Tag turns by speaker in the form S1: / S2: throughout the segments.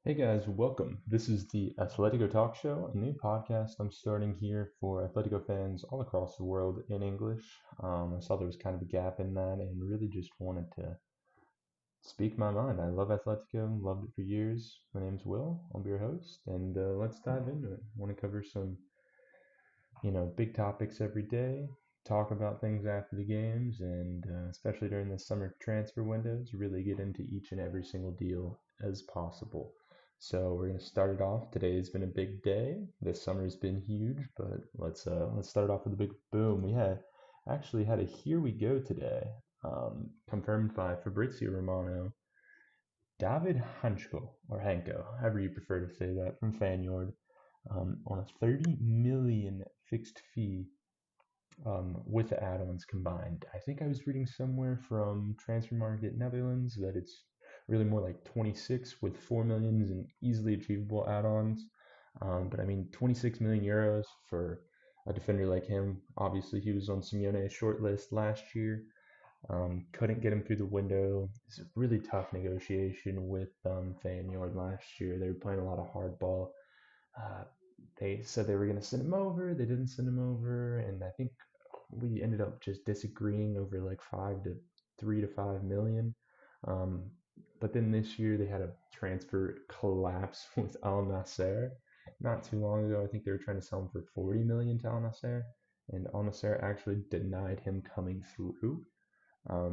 S1: Hey guys, welcome. This is the Atletico Talk Show, a new podcast I'm starting here for Atletico fans all across the world in English. I saw there was kind of a gap in that and really just wanted to speak my mind. I love Atletico, loved it for years. My name's Will, I'll be your host, and let's dive into it. I want to cover some big topics every day, talk about things after the games, and especially during the summer transfer windows, really get into each and every single deal as possible. So we're gonna start it off. Today's been a big day. This summer's been huge, but let's start off with a big boom. We had actually had a here we go today, confirmed by Fabrizio Romano. David Hancko, or Hancko, however you prefer to say that, from Fanyard, on a 30 million fixed fee with the add-ons combined. I think I was reading somewhere from Transfer Market Netherlands that it's really more like 26 with 4 millions in easily achievable add-ons. But I mean, 26 million euros for a defender like him. Obviously, he was on Simeone's short list last year. Couldn't get him through the window. It's a really tough negotiation with Feyenoord last year. They were playing a lot of hardball. Uh, they said they were going to send him over. They didn't send him over, and I think we ended up just disagreeing over like 3 to 5 million. Um, but then this year they had a transfer collapse with Al Nasser. Not too long ago, I think they were trying to sell him for 40 million to Al Nasser, and Al Nasser actually denied him coming through.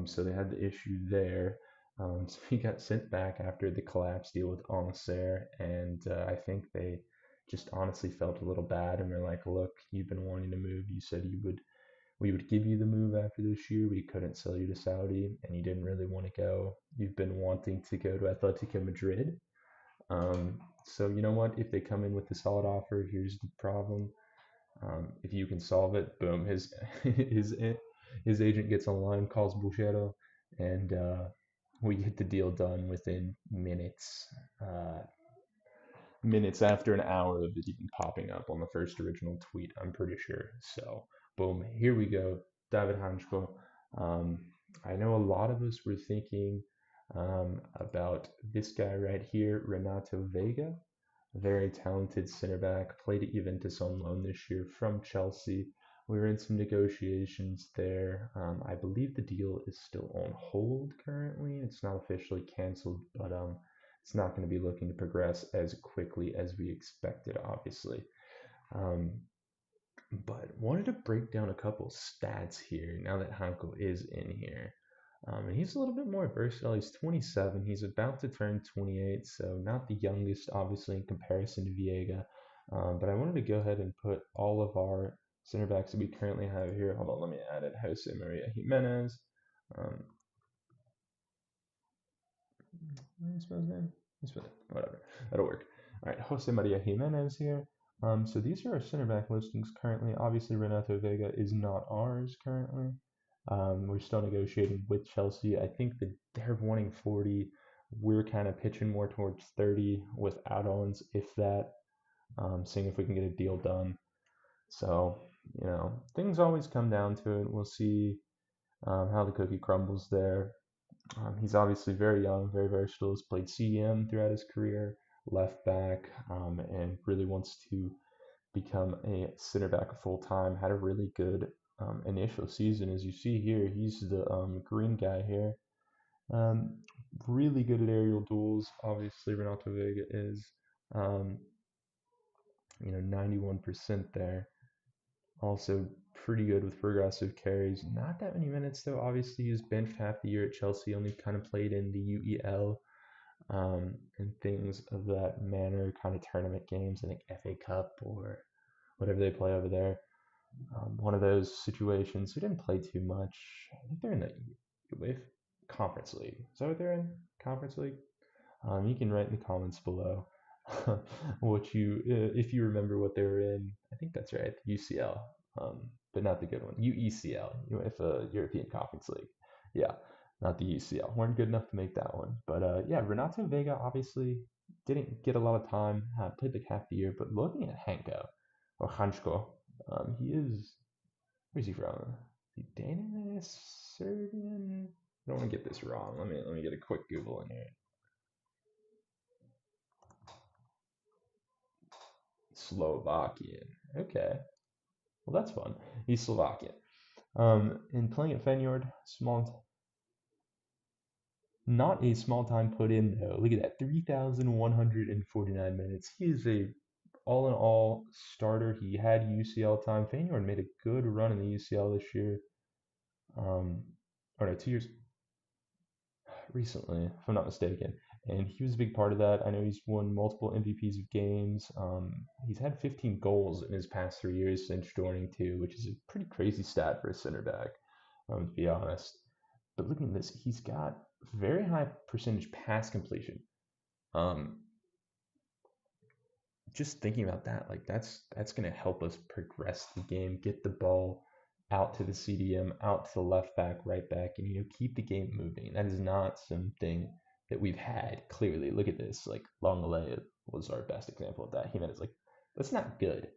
S1: So they had the issue there. So he got sent back after the collapse deal with Al Nasser, and I think they just honestly felt a little bad and were like, "Look, you've been wanting to move. You said we would give you the move after this year. We couldn't sell you to Saudi, and you didn't really want to go. You've been wanting to go to Atletico Madrid. So you know what? If they come in with a solid offer, here's the problem. If you can solve it, boom, his his agent gets online, calls Buchero, and we get the deal done within minutes. Minutes after an hour of it even popping up on the first original tweet, I'm pretty sure. So, boom, here we go. David Hancko. Um, I know a lot of us were thinking about this guy right here, Renato Vega, very talented center back, played at Juventus on loan this year from Chelsea. We were in some negotiations there. I believe the deal is still on hold currently. It's not officially canceled, but it's not going to be looking to progress as quickly as we expected, obviously. Um, but wanted to break down a couple stats here now that Hanko is in here. And he's a little bit more versatile. He's 27. He's about to turn 28, so not the youngest, obviously, in comparison to Viega. But I wanted to go ahead and put all of our center backs that we currently have here. Hold on, let me add it. Jose Maria Jimenez. Um, how do you spell his name? Whatever. That'll work. All right, Jose Maria Jimenez here. So these are our center back listings currently. Obviously, Renato Vega is not ours currently. We're still negotiating with Chelsea. I think that they're wanting 40. We're kind of pitching more towards 30 with add-ons, if that. Seeing if we can get a deal done. So, things always come down to it. We'll see how the cookie crumbles there. He's obviously very young, very versatile. He's played CDM throughout his career, left back, and really wants to become a center back full time. Had a really good initial season, as you see here. He's the green guy here. Um, really good at aerial duels. Obviously, Renato Vega is, um, 91% there. Also pretty good with progressive carries. Not that many minutes though. Obviously, he was benched half the year at Chelsea. Only kind of played in the UEL and things of that manner, kind of tournament games, I think FA Cup or whatever they play over there. One of those situations. We didn't play too much. I think they're in the UEFA Conference League. Is that what they're in? Conference League? You can write in the comments below if you remember what they were in. I think that's right, UCL, but not the good one. UECL, UEFA European Conference League. Yeah, not the UCL. Weren't good enough to make that one. But yeah, Renato Vega obviously didn't get a lot of time. Played like half the year. But looking at Hancko or Hancko, he is. Where's he from? Is he Danish, Serbian? I don't want to get this wrong. Let me get a quick Google in here. Slovakian. Okay. Well, that's fun. He's Slovakian. And playing at Fenyard, not a small time put in though. Look at that, 3,149 minutes. He is a all in all starter. He had UCL time. Fenyard made a good run in the UCL this year. Um, or no, 2 years recently, if I'm not mistaken. And he was a big part of that. I know he's won multiple MVPs of games. He's had 15 goals in his past 3 years since joining too, which is a pretty crazy stat for a center back, to be honest. But looking at this, he's got very high percentage pass completion. Um, just thinking about that, like that's going to help us progress the game, get the ball out to the CDM, out to the left back, right back, and keep the game moving. That is not something that we've had. Clearly, look at this. Like Longley was our best example of that. Jimenez, like that's not good.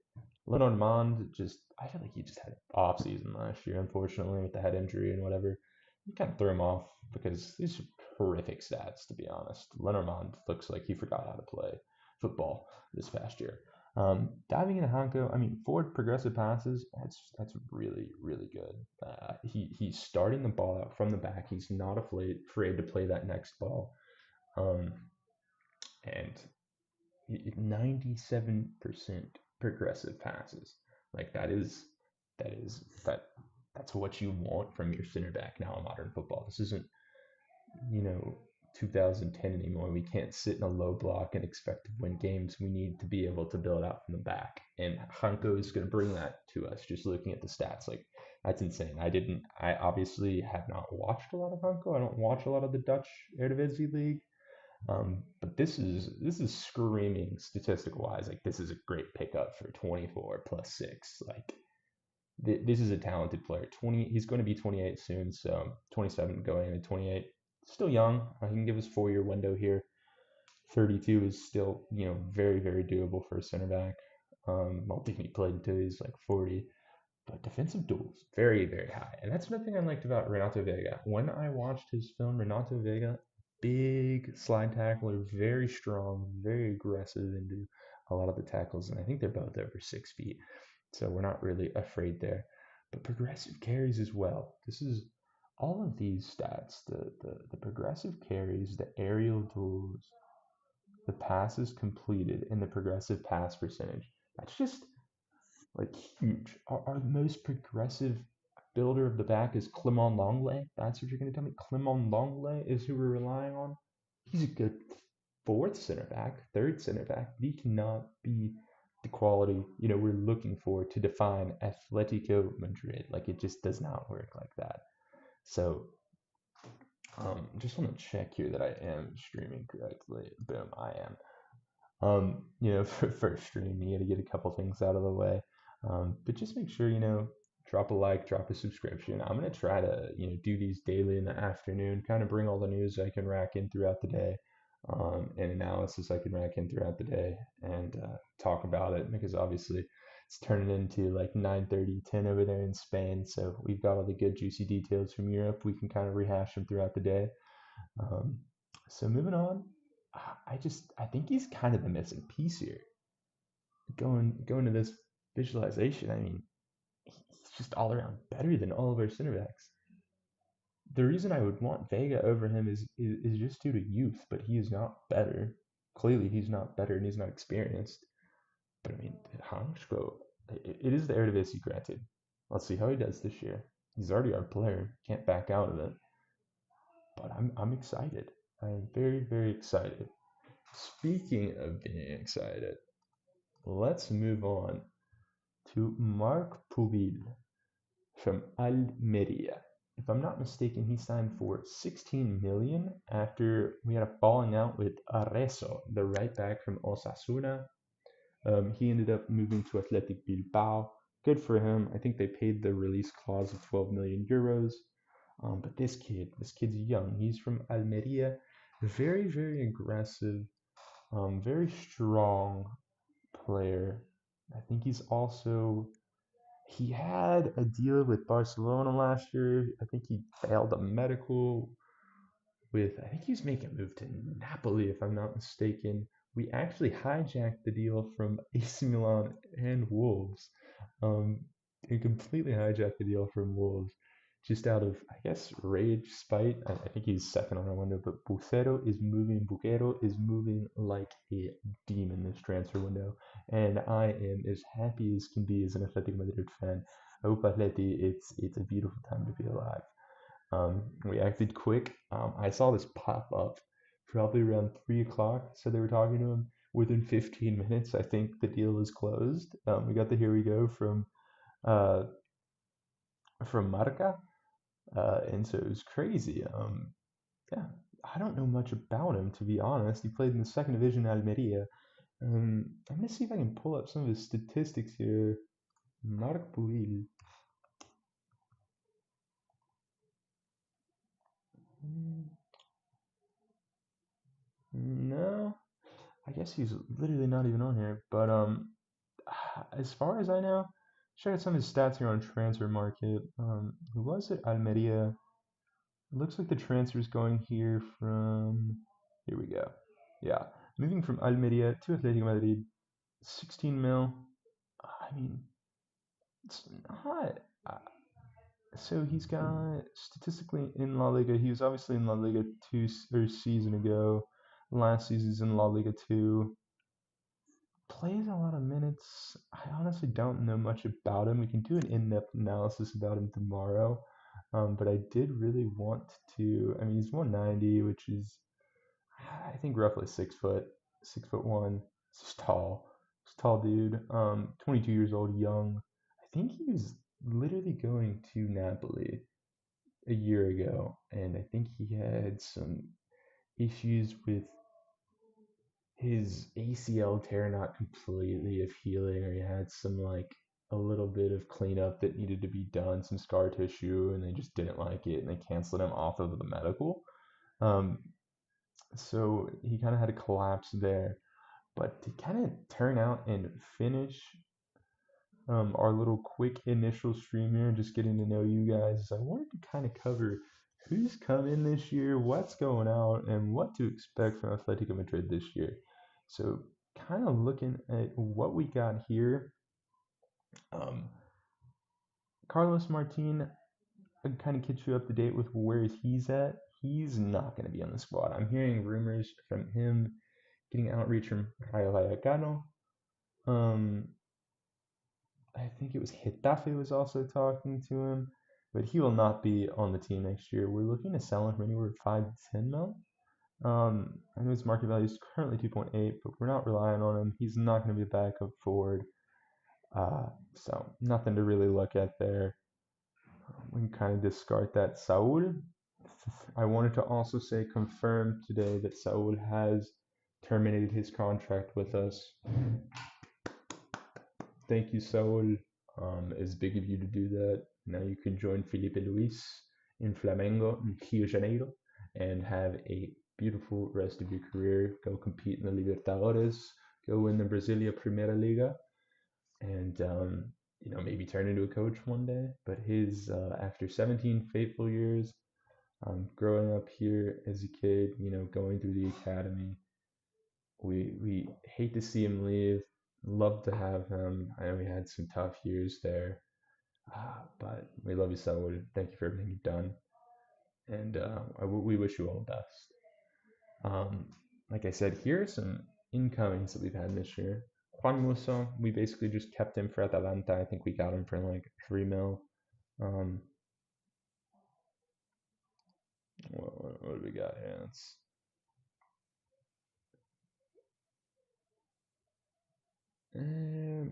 S1: Lenormand I feel like he just had an off season last year, unfortunately, with the head injury and whatever. You kind of threw him off because these are horrific stats, to be honest. Lenormand looks like he forgot how to play football this past year. Diving into Hancko, I mean, forward progressive passes, that's really, really good. He's starting the ball out from the back. He's not afraid to play that next ball. Um, and 97% progressive passes. Like that's what you want from your center back now in modern football. This isn't, you know, 2010 anymore. We can't sit in a low block and expect to win games. We need to be able to build out from the back. And Hancko is going to bring that to us just looking at the stats. Like, that's insane. I obviously have not watched a lot of Hancko. I don't watch a lot of the Dutch Eredivisie League. But this is screaming statistical wise. Like, this is a great pickup for 24 plus 6. Like, this is a talented player. He's going to be 28 soon, so 27 going into 28. Still young. He can give us 4 year window here. 32 is still, very, very doable for a center back. I don't think he played until he's like 40. But defensive duels, very, very high. And that's another thing I liked about Renato Vega. When I watched his film, Renato Vega, big slide tackler, very strong, very aggressive into a lot of the tackles. And I think they're both over 6 feet. So we're not really afraid there. But progressive carries as well. This is all of these stats, the progressive carries, the aerial duels, the passes completed, and the progressive pass percentage. That's just like huge. Our most progressive builder of the back is Clement Longley. That's what you're going to tell me? Clement Longley is who we're relying on? He's a good fourth center back, third center back, but he cannot be the quality, we're looking for to define Atletico Madrid. Like, it just does not work like that. So, just want to check here that I am streaming correctly. Boom, I am. For first stream, you got to get a couple things out of the way. But just make sure, drop a like, drop a subscription. I'm going to try to, do these daily in the afternoon, kind of bring all the news I can rack in throughout the day, and analysis I can rack in throughout the day, and talk about it, because obviously it's turning into like 9:30, 10 over there in Spain. So we've got all the good juicy details from Europe. We can kind of rehash them throughout the day. Um, so moving on, I think he's kind of the missing piece here. Going to this visualization, I mean, he's just all around better than all of our center backs. The reason I would want Vega over him is just due to youth, but he is not better. Clearly, he's not better and he's not experienced. But I mean, Hancko, it is the Eredivisie, granted. Let's see how he does this year. He's already our player. Can't back out of it. But I'm excited. I'm very, very excited. Speaking of being excited, let's move on to Marc Pubil from Almeria. If I'm not mistaken, he signed for 16 million after we had a falling out with Arezzo, the right back from Osasuna. He ended up moving to Athletic Bilbao. Good for him. I think they paid the release clause of 12 million euros. But this kid's young. He's from Almeria. Very, very aggressive. Very strong player. I think he had a deal with Barcelona last year. I think he failed a medical I think he was making a move to Napoli, if I'm not mistaken. we actually hijacked the deal from AC Milan and Wolves. Um, we completely hijacked the deal from Wolves just out of, I guess, rage, spite. I think he's second on our window, but Buquero is moving like a demon this transfer window. And I am as happy as can be as an Atletico Madrid fan. I hope Atleti, it's a beautiful time to be alive. We acted quick. I saw this pop up probably around 3 o'clock. So they were talking to him within 15 minutes. I think the deal is closed. We got the here we go uh, from Marca, and so it was crazy. Yeah, I don't know much about him to be honest. He played in the second division Almeria. I'm gonna see if I can pull up some of his statistics here. Marc Puil. Mm, No, I guess he's literally not even on here. But as far as I know, check out some of his stats here on transfer market. He was at Almeria. It looks like the transfer is going here from. Here we go. Yeah, moving from Almeria to Atletico Madrid, 16 mil. I mean, it's not. So he's got statistically in La Liga. He was obviously in La Liga or season ago. Last season's in La Liga 2. Plays a lot of minutes. I honestly don't know much about him. We can do an in-depth analysis about him tomorrow. But I did really want to. I mean, he's 190, which is, I think, roughly 6 foot, 6 foot one. He's tall. He's a tall dude. 22 years old, young. I think he was literally going to Napoli a year ago, and I think he had some issues with his ACL tear, not completely of healing, or he had some like a little bit of cleanup that needed to be done, some scar tissue, and they just didn't like it, and they canceled him off of the medical. Um, so he kind of had a collapse there. But to kind of turn out and finish our little quick initial stream here, just getting to know you guys, I wanted to kind of cover who's coming this year, what's going out, and what to expect from Atletico Madrid this year. So, kind of looking at what we got here, um, Carlos Martin, I can kind of get you up to date with where he's at. He's not going to be on the squad. I'm hearing rumors from him getting outreach from Rayo Vallecano. Um, I think it was Getafe was also talking to him, but he will not be on the team next year. We're looking to sell him for anywhere 5 to 10 mil. I know his market value is currently 2.8, but we're not relying on him. He's not going to be a backup forward, so nothing to really look at there. We can kind of discard that. Saul, I wanted to also say confirmed today that Saul has terminated his contract with us. Thank you, Saul. It's big of you to do that. Now you can join Felipe Luis in Flamengo in Rio de Janeiro and have a beautiful rest of your career. Go compete in the Libertadores. Go win the Brasilia Primeira Liga, and maybe turn into a coach one day. But his after 17 fateful years, growing up here as a kid, going through the academy, we hate to see him leave. Love to have him. I know we had some tough years there, but we love you, Saul. Thank you for everything you've done, and we wish you all the best. Um, like I said, here are some incomings that we've had this year. Juan Musso, we basically just kept him for Atalanta. I think we got him for like 3 mil. Um, what do we got here?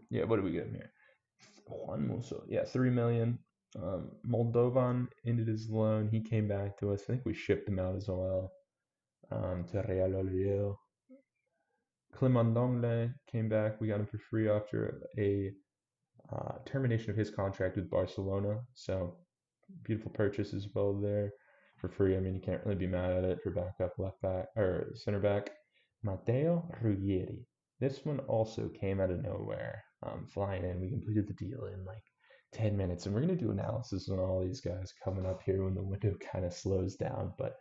S1: Yeah, what do we get him here? Juan Musso, yeah, 3 million. Moldovan ended his loan. He came back to us. I think we shipped him out as well, to Real Oviedo. Clemandongle came back. We got him for free after a termination of his contract with Barcelona. So beautiful purchase as well there for free. I mean, you can't really be mad at it for backup left back or center back. Matteo Ruggieri. This one also came out of nowhere, flying in. We completed the deal in like 10 minutes, and we're going to do analysis on all these guys coming up here when the window kind of slows down, but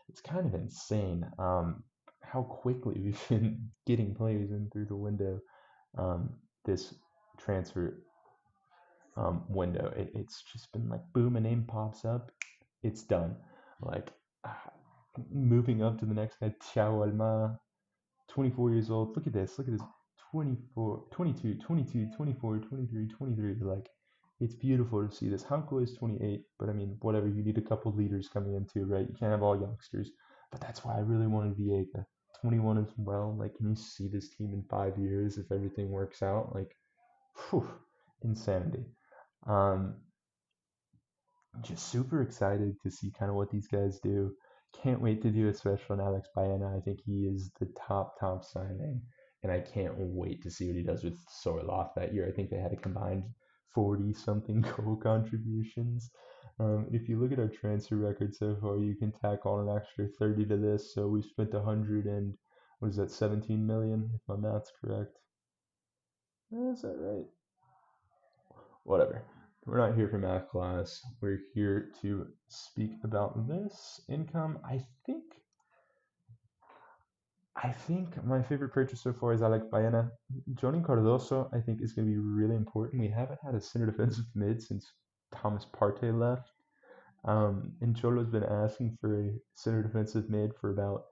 S1: it's kind of insane how quickly we've been getting players in through the window. This transfer window, it's just been like boom, a name pops up, it's done. Like ah, moving up to the next guy, Thiago Alma, 24 years old. Look at this. 24, 22, 22, 24, 23, 23. Like, it's beautiful to see this. Hancko is 28, but I mean, whatever. You need a couple leaders coming in too, right? You can't have all youngsters. But that's why I really wanted Viega. 21 as well. Like, can you see this team in 5 years if everything works out? Like, whew, insanity. Um, just super excited to see kind of what these guys do. Can't wait to do a special on Alex Baena. I think he is the top signing, and I can't wait to see what he does with Sorloth that year. I think they had a combined 40 something goal contributions. If you look at our transfer record so far, you can tack on an extra 30 to this. So we spent 100 and what is that, 17 million, if my math's correct. Is that right? Whatever. We're not here for math class. We're here to speak about this income. I think my favorite purchase so far is Alex Baena. Johnny Cardoso, I think, is going to be really important. We haven't had a center defensive mid since Thomas Partey left. And Cholo's been asking for a center defensive mid for about,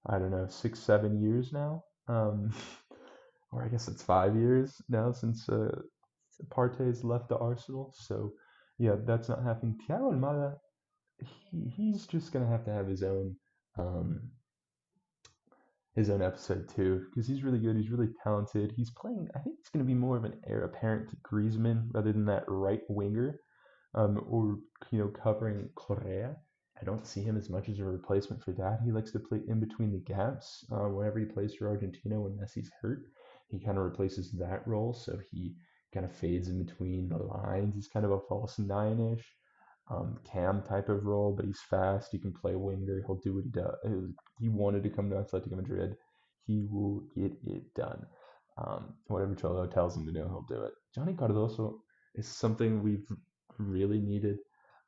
S1: I don't know, 6, 7 years now. Or I guess it's 5 years now since Partey's left the Arsenal. So, yeah, that's not happening. Thiago Almada, he's just gonna have to have um, his own episode too, because he's really good. He's really talented. He's playing. I think he's gonna be more of an heir apparent to Griezmann rather than that right winger, or covering Correa. I don't see him as much as a replacement for that. He likes to play in between the gaps. Whenever he plays for Argentina when Messi's hurt, he kind of replaces that role. So he kind of fades in between the lines. He's kind of a false nine-ish, cam type of role, but he's fast. He can play winger. He'll do what he does. He wanted to come to Atletico Madrid. He will get it done. Whatever Cholo tells him to do, he'll do it. Johnny Cardoso is something we've really needed.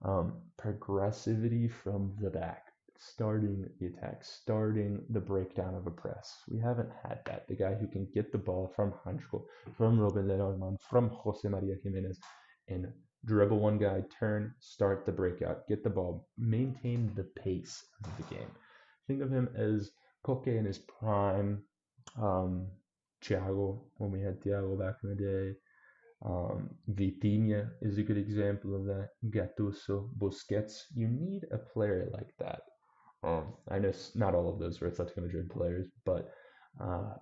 S1: Progressivity from the back, starting the attack, starting the breakdown of a press. We haven't had that. The guy who can get the ball from Hancko, from Robin Lenormand, from Jose Maria Jimenez, and dribble one guy, turn, start the breakout, get the ball, maintain the pace of the game. Think of him as Koke in his prime, um, Thiago when we had Thiago back in the day. Vitinha is a good example of that. Gattuso, Busquets. You need a player like that. I know not all of those were Atletico Madrid players, but uh,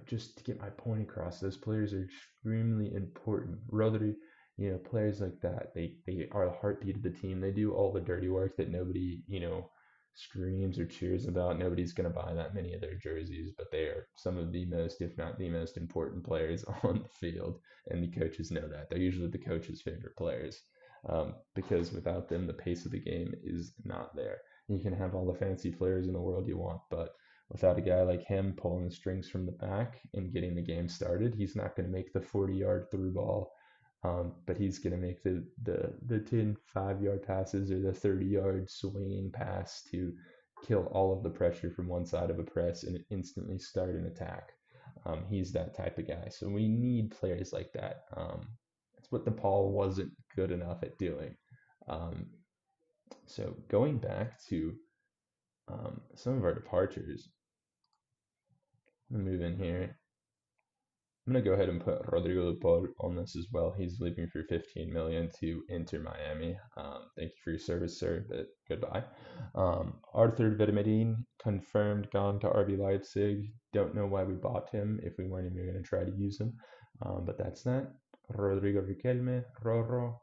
S1: just to get my point across, those players are extremely important. Rodri, players like that, they are the heartbeat of the team. They do all the dirty work that nobody, screams or cheers about. Nobody's going to buy that many of their jerseys, but they are some of the most, if not the most important players on the field, and the coaches know that. They're usually the coach's favorite players, because without them, the pace of the game is not there. You can have all the fancy players in the world you want, but without a guy like him pulling the strings from the back and getting the game started, he's not going to make the 40-yard through ball, but he's going to make the 10 5-yard passes or the 30-yard swinging pass to kill all of the pressure from one side of a press and instantly start an attack. He's that type of guy. So we need players like that. That's what DePaul wasn't good enough at doing. Um, so going back to some of our departures, I'm gonna move in here. I'm gonna go ahead and put Rodrigo de Paul on this as well. He's leaving for 15 million to Inter Miami. Thank you for your service, sir, but goodbye. Arthur Vermeeren confirmed gone to RB Leipzig. Don't know why we bought him if we weren't even going to try to use him, but that's that. Rodrigo Riquelme, Roro,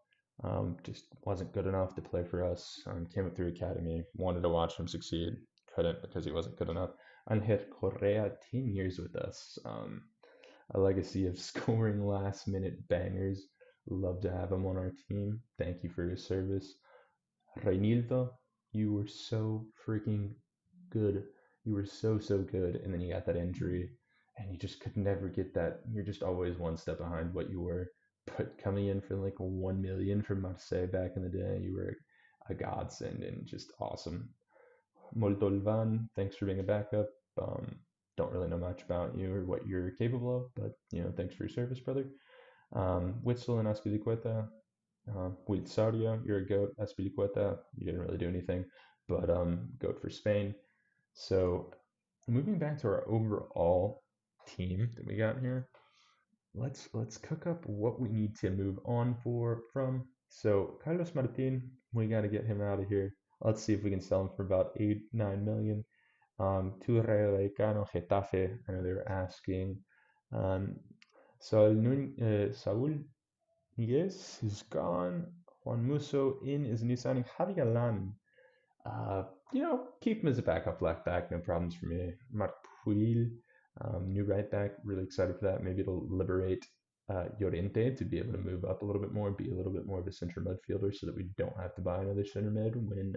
S1: just wasn't good enough to play for us. Came up through academy, wanted to watch him succeed, couldn't because he wasn't good enough. Angel Correa, 10 years with us. A legacy of scoring last minute bangers. Love to have him on our team. Thank you for your service. Reinildo, you were so freaking good. You were so good, and then you got that injury, and you just could never get that. You're just always one step behind what you were. But coming in for like 1 million from Marseille back in the day, you were a godsend and just awesome. Moldolvan, thanks for being a backup. Um, don't really know much about you or what you're capable of, but thanks for your service, brother. Witzel and Aspilicueta. With Saudia, you're a goat. Aspilicueta, you didn't really do anything, but goat for Spain. So moving back to our overall team that we got here, let's cook up what we need to move on from. So Carlos Martin, we got to get him out of here. Let's see if we can sell him for about 8-9 million. To Rayo Vallecano, Getafe, I know they were asking. Um, Saul Niguez is gone. Juan Musso in is a new signing. Javi Galan, uh, keep him as a backup left back, no problems for me. Marc Puil, new right back, really excited for that. Maybe it'll liberate Llorente to be able to move up a little bit more, be a little bit more of a center midfielder so that we don't have to buy another center mid when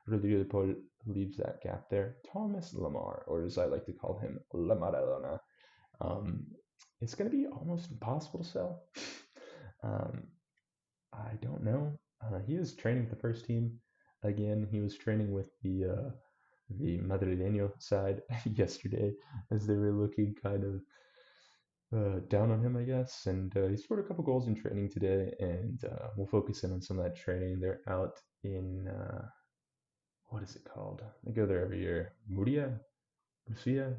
S1: Rodrigo de Paul leaves that gap there. Thomas Lamar, or as I like to call him, La Maradona. Um, it's going to be almost impossible to sell. Um, I don't know. He was training with the first team. Again, he was training with the Madrileño side yesterday as they were looking kind of down on him, I guess. And he scored a couple goals in training today, and we'll focus in on some of that training. They're out in what is it called? They go there every year. Murcia.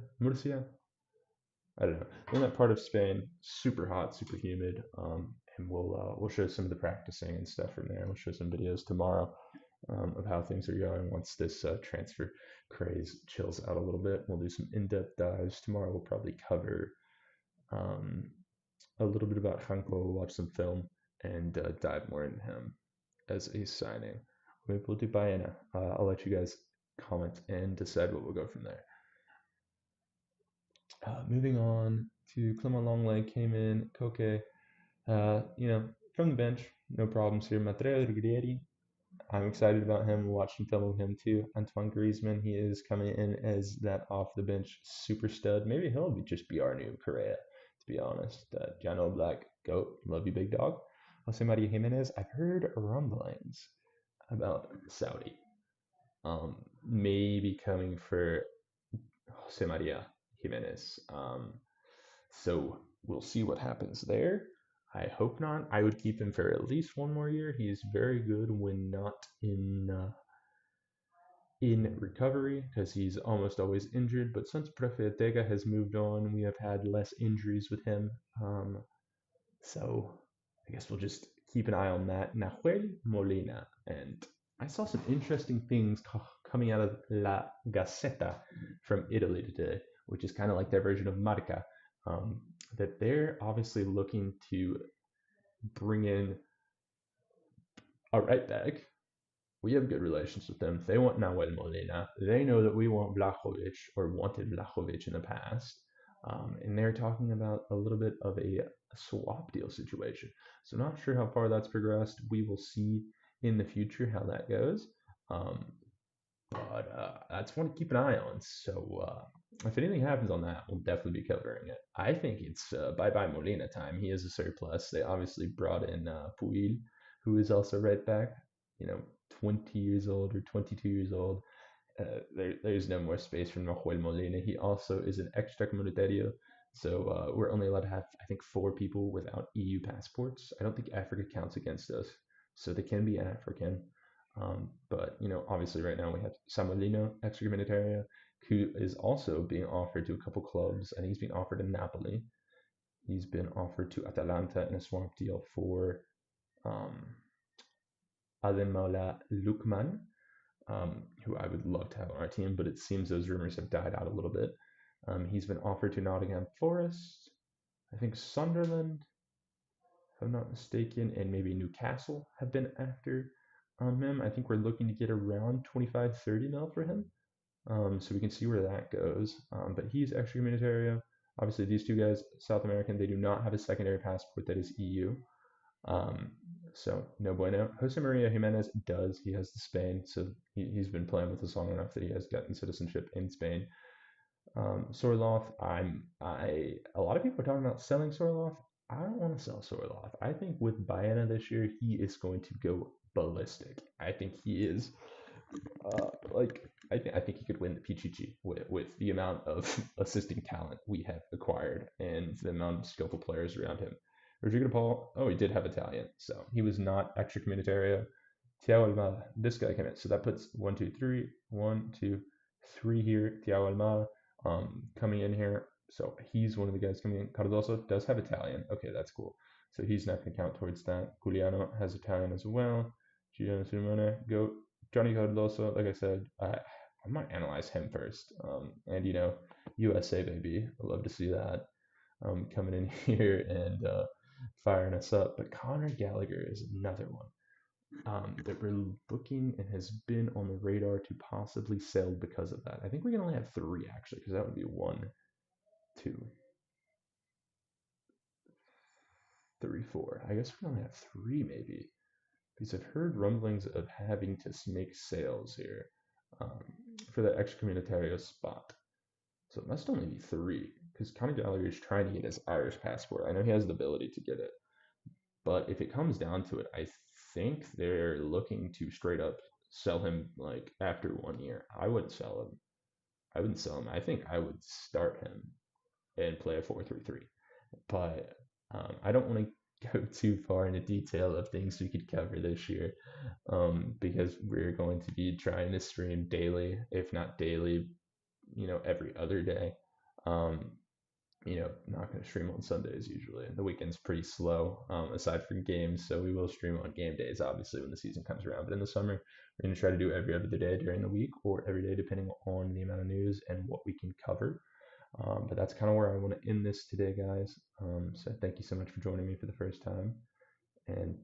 S1: I don't know. They're in that part of Spain, super hot, super humid. And we'll show some of the practicing and stuff from there. We'll show some videos tomorrow of how things are going once this transfer craze chills out a little bit. We'll do some in-depth dives tomorrow. We'll probably cover um, a little bit about Hancko, watch some film, and dive more into him as a signing. Maybe we'll do Baena. I'll let you guys comment and decide what we'll go from there. Moving on to Clement Longley came in. Koke, from the bench, no problems here. Matteo Righieri, I'm excited about him. Watching film of him too. Antoine Griezmann, he is coming in as that off the bench super stud. Maybe he'll just be our new Correa, to be honest. Jano Black, goat, love you, big dog. Jose Maria Jimenez, I've heard rumblings about Saudi. Maybe coming for Jose Maria Jimenez. So we'll see what happens there. I hope not. I would keep him for at least one more year. He is very good when not in recovery because he's almost always injured. But since Profe Ortega has moved on, we have had less injuries with him. So I guess we'll just keep an eye on that. Nahuel Molina. And I saw some interesting things coming out of La Gazzetta from Italy today, which is kind of like their version of Marca. That they're obviously looking to bring in a right back. We have good relations with them. They want Nahuel Molina. They know that we want Vlahovic or wanted Vlahovic in the past. And they're talking about a little bit of a swap deal situation. So not sure how far that's progressed. We will see in the future how that goes. But that's one to keep an eye on. So if anything happens on that, we'll definitely be covering it. I think it's bye-bye Molina time. He is a surplus. They obviously brought in Puil, who is also right back, 20 years old or 22 years old. There's no more space for Nahuel Molina. He also is an extracomunitario, so we're only allowed to have, I think, 4 people without EU passports. I don't think Africa counts against us, so they can be African. But obviously, right now we have Samolino, extracomunitario, who is also being offered to a couple clubs. I think he's being offered to Napoli. He's been offered to Atalanta in a swap deal for um, Ademola Lukman, who I would love to have on our team, but it seems those rumors have died out a little bit. He's been offered to Nottingham Forest, I think Sunderland, if I'm not mistaken, and maybe Newcastle have been after him. I think we're looking to get around 25-30 mil for him. So we can see where that goes. But he's extracomunitario. Obviously, these two guys, South American, they do not have a secondary passport that is EU. So no bueno. Jose Maria Jimenez does. He has the Spain, so he's been playing with us long enough that he has gotten citizenship in Spain. Sorloth, a lot of people are talking about selling Sorloth. I don't want to sell Sorloth. I think with Baena this year, he is going to go ballistic. I think he is I think he could win the PGG with the amount of assisting talent we have acquired and the amount of skillful players around him. Rodrigo Paul, oh, he did have Italian, so he was not extracommunitario. Thiago Almada, this guy came in, so that puts one, two, three, one, two, three here. Thiago Almada, coming in here, so he's one of the guys coming in. Cardoso does have Italian, okay, that's cool. So he's not going to count towards that. Giuliano has Italian as well. Giuliano Simone, go Johnny Cardoso, like I said, I'm gonna analyze him first. And USA baby, I love to see that. Coming in here and firing us up. But Conor Gallagher is another one that we're looking and has been on the radar to possibly sell because of that. I think we can only have three actually, because that would be one, two, three, four. I guess we only have three maybe, because I've heard rumblings of having to make sales here um, for the excommunitario spot. So it must only be three, because Conor Gallagher is trying to get his Irish passport. I know he has the ability to get it, but if it comes down to it, I think they're looking to straight up sell him like after 1 year. I wouldn't sell him. I wouldn't sell him. I think I would start him and play a 4-3-3. But I don't want to go too far into detail of things we could cover this year because we're going to be trying to stream daily, if not daily, every other day. Um, not going to stream on Sundays usually. The weekend's pretty slow, aside from games, so we will stream on game days, obviously, when the season comes around. But in the summer, we're going to try to do every other day during the week or every day, depending on the amount of news and what we can cover. But that's kind of where I want to end this today, guys. So thank you so much for joining me for the first time. And